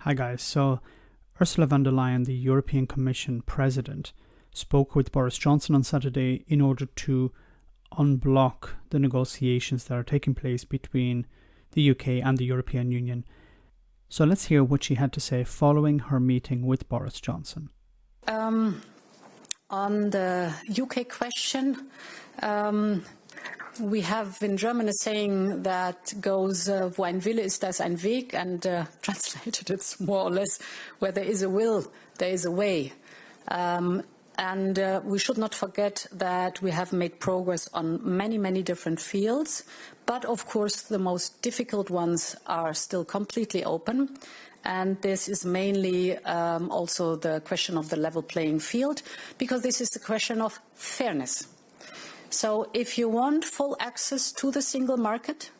Hi guys, so Ursula von der Leyen, the European Commission President, spoke with Boris Johnson on Saturday in order to unblock the negotiations that are taking place between the UK and the European Union. So let's hear what she had to say following her meeting with Boris Johnson. On the UK question, we have in German a saying that goes, wo ein Wille ist, da ist ein Weg, and translated it's more or less, where there is a will, there is a way. And we should not forget that we have made progress on many, many different fields, but of course the most difficult ones are still completely open. And this is mainly also the question of the level playing field, because this is the question of fairness. So if you want full access to the single market,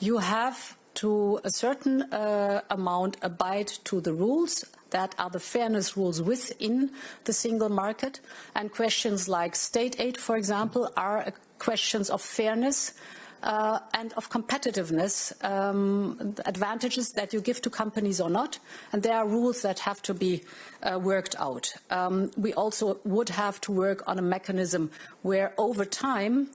you have to a certain amount abide to the rules that are the fairness rules within the single market. And questions like state aid, for example, are questions of fairness and of competitiveness, advantages that you give to companies or not. And there are rules that have to be worked out. We also would have to work on a mechanism where over time,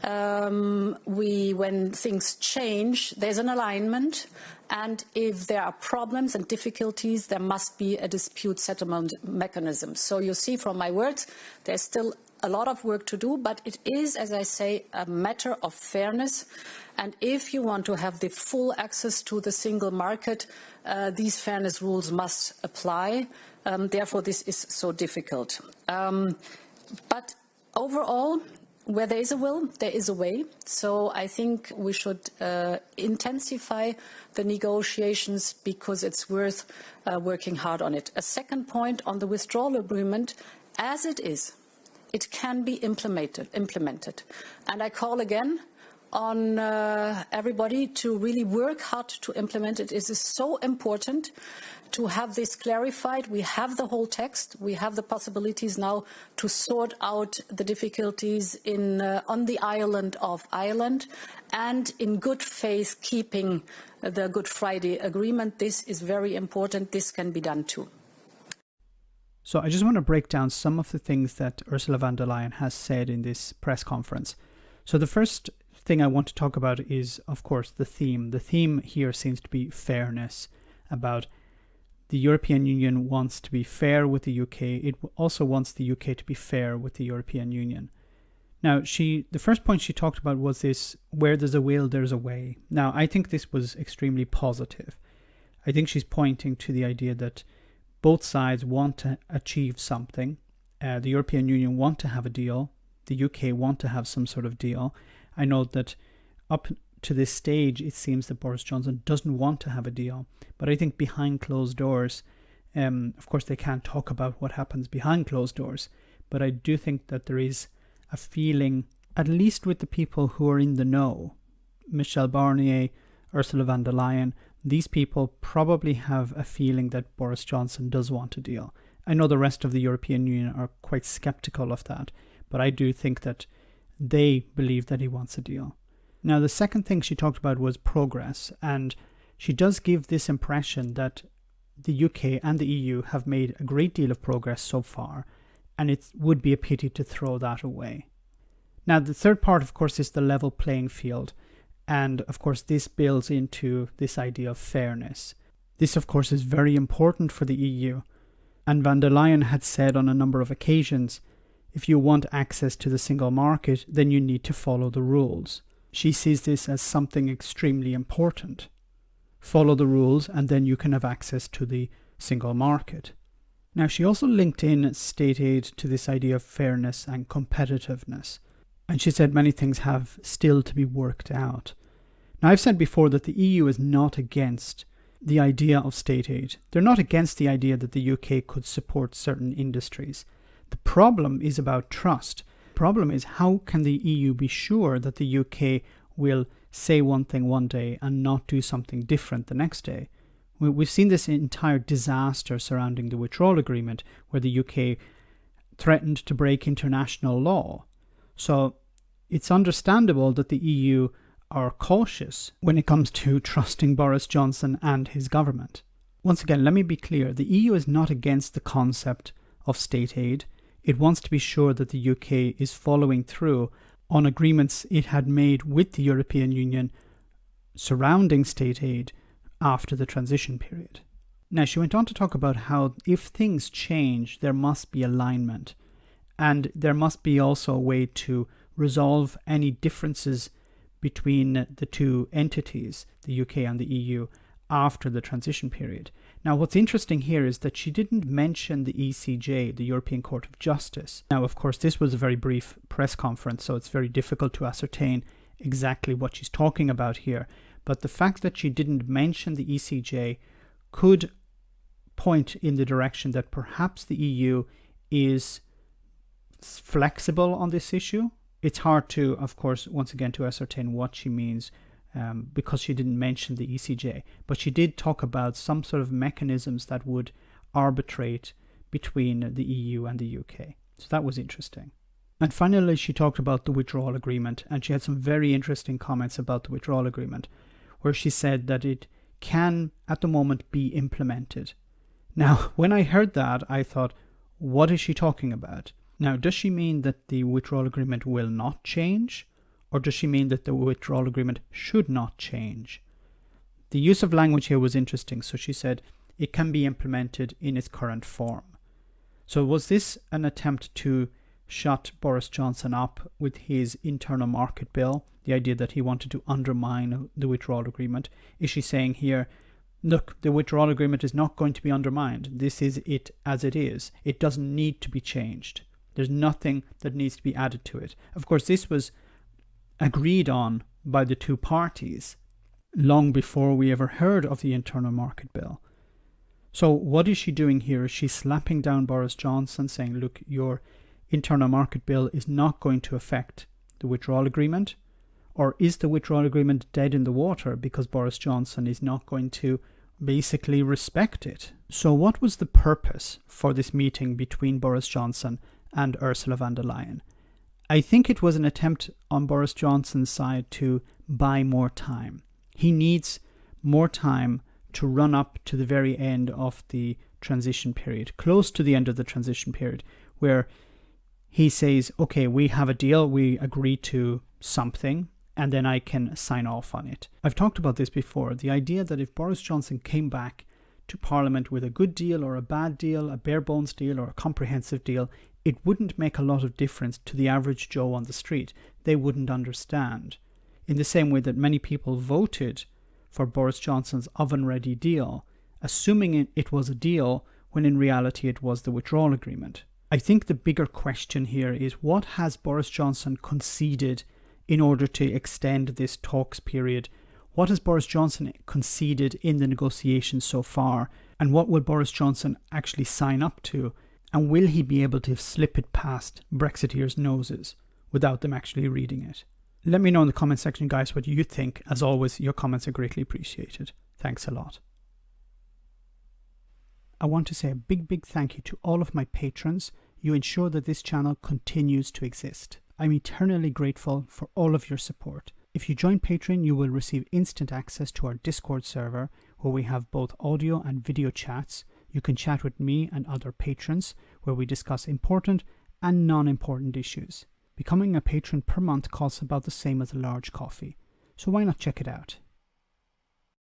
when things change, there's an alignment. And if there are problems and difficulties, there must be a dispute settlement mechanism. So you see from my words, there's still a lot of work to do, but it is, as I say, a matter of fairness. And if you want to have the full access to the single market, these fairness rules must apply. Therefore, this is so difficult. But overall, where there is a will, there is a way. So I think we should intensify the negotiations because it's worth working hard on it. A second point on the withdrawal agreement, as it is, it can be implemented. And I call again on everybody to really work hard to implement it. It is so important to have this clarified. We have the whole text. We have the possibilities now to sort out the difficulties on the island of Ireland and in good faith keeping the Good Friday Agreement. This is very important. This can be done too. So I just want to break down some of the things that Ursula von der Leyen has said in this press conference. So the first thing I want to talk about is, of course, the theme. The theme here seems to be fairness, about the European Union wants to be fair with the UK. It also wants the UK to be fair with the European Union. Now, the first point she talked about was this, where there's a will, there's a way. Now, I think this was extremely positive. I think she's pointing to the idea that both sides want to achieve something. The European Union want to have a deal. The UK want to have some sort of deal. I know that up to this stage, it seems that Boris Johnson doesn't want to have a deal. But I think behind closed doors, of course, they can't talk about what happens behind closed doors. But I do think that there is a feeling, at least with the people who are in the know, Michel Barnier, Ursula von der Leyen, these people probably have a feeling that Boris Johnson does want a deal. I know the rest of the European Union are quite skeptical of that, but I do think that they believe that he wants a deal. Now, the second thing she talked about was progress, and she does give this impression that the UK and the EU have made a great deal of progress so far, and it would be a pity to throw that away. Now, the third part, of course, is the level playing field. And, of course, this builds into this idea of fairness. This, of course, is very important for the EU. And von der Leyen had said on a number of occasions, if you want access to the single market, then you need to follow the rules. She sees this as something extremely important. Follow the rules, and then you can have access to the single market. Now, she also linked in state aid to this idea of fairness and competitiveness. And she said many things have still to be worked out. Now, I've said before that the EU is not against the idea of state aid. They're not against the idea that the UK could support certain industries. The problem is about trust. The problem is, how can the EU be sure that the UK will say one thing one day and not do something different the next day? We've seen this entire disaster surrounding the Withdrawal Agreement, where the UK threatened to break international law. So it's understandable that the EU are cautious when it comes to trusting Boris Johnson and his government. Once again, let me be clear. The EU is not against the concept of state aid. It wants to be sure that the UK is following through on agreements it had made with the European Union surrounding state aid after the transition period. Now, she went on to talk about how if things change, there must be alignment. And there must be also a way to resolve any differences between the two entities, the UK and the EU, after the transition period. Now, what's interesting here is that she didn't mention the ECJ, the European Court of Justice. Now, of course, this was a very brief press conference, so it's very difficult to ascertain exactly what she's talking about here. But the fact that she didn't mention the ECJ could point in the direction that perhaps the EU is flexible on this issue. It's hard to, of course, once again, to ascertain what she means because she didn't mention the ECJ. But she did talk about some sort of mechanisms that would arbitrate between the EU and the UK. So that was interesting. And finally, she talked about the Withdrawal Agreement, and she had some very interesting comments about the Withdrawal Agreement, where she said that it can, at the moment, be implemented. Now, when I heard that, I thought, what is she talking about? Now, does she mean that the Withdrawal Agreement will not change? Or does she mean that the Withdrawal Agreement should not change? The use of language here was interesting. So she said, it can be implemented in its current form. So was this an attempt to shut Boris Johnson up with his internal market bill? The idea that he wanted to undermine the Withdrawal Agreement? Is she saying here, look, the Withdrawal Agreement is not going to be undermined. This is it as it is. It doesn't need to be changed. There's nothing that needs to be added to it. Of course, this was agreed on by the two parties long before we ever heard of the internal market bill. So what is she doing here? Is she slapping down Boris Johnson, saying, look, your internal market bill is not going to affect the Withdrawal Agreement? Or is the Withdrawal Agreement dead in the water because Boris Johnson is not going to basically respect it? So what was the purpose for this meeting between Boris Johnson and Ursula von der Leyen? I think it was an attempt on Boris Johnson's side to buy more time. He needs more time to run up to the very end of the transition period, close to the end of the transition period, where he says, okay, we have a deal, we agree to something, and then I can sign off on it. I've talked about this before, the idea that if Boris Johnson came back to Parliament with a good deal or a bad deal, a bare bones deal or a comprehensive deal, it wouldn't make a lot of difference to the average Joe on the street. They wouldn't understand. In the same way that many people voted for Boris Johnson's oven-ready deal, assuming it was a deal when in reality it was the Withdrawal Agreement. I think the bigger question here is, what has Boris Johnson conceded in order to extend this talks period? What has Boris Johnson conceded in the negotiations so far? And what will Boris Johnson actually sign up to? And will he be able to slip it past Brexiteers' noses without them actually reading it? Let me know in the comment section, guys, what you think. As always, your comments are greatly appreciated. Thanks a lot. I want to say a big thank you to all of my patrons. You ensure that this channel continues to exist. I'm eternally grateful for all of your support. If you join Patreon, you will receive instant access to our Discord server, where we have both audio and video chats. You can chat with me and other patrons, where we discuss important and non-important issues. Becoming a patron per month costs about the same as a large coffee, so why not check it out?